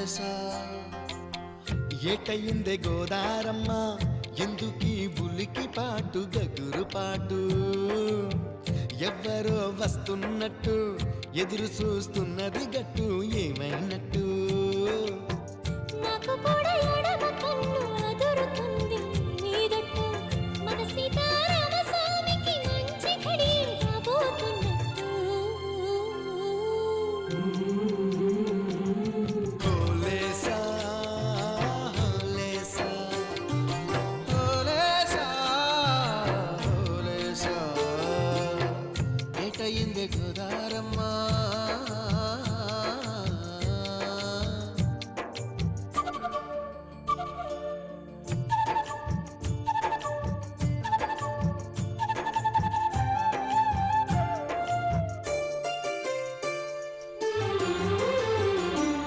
మనసా ఏటయిందే గోదారమ్మ ఎందుకీ ఉలికి పాటు గగురు పాటు ఎవ్వరో వస్తున్నట్టు ఎదురు చూస్తున్నది గట్టు ఏమైనట్టు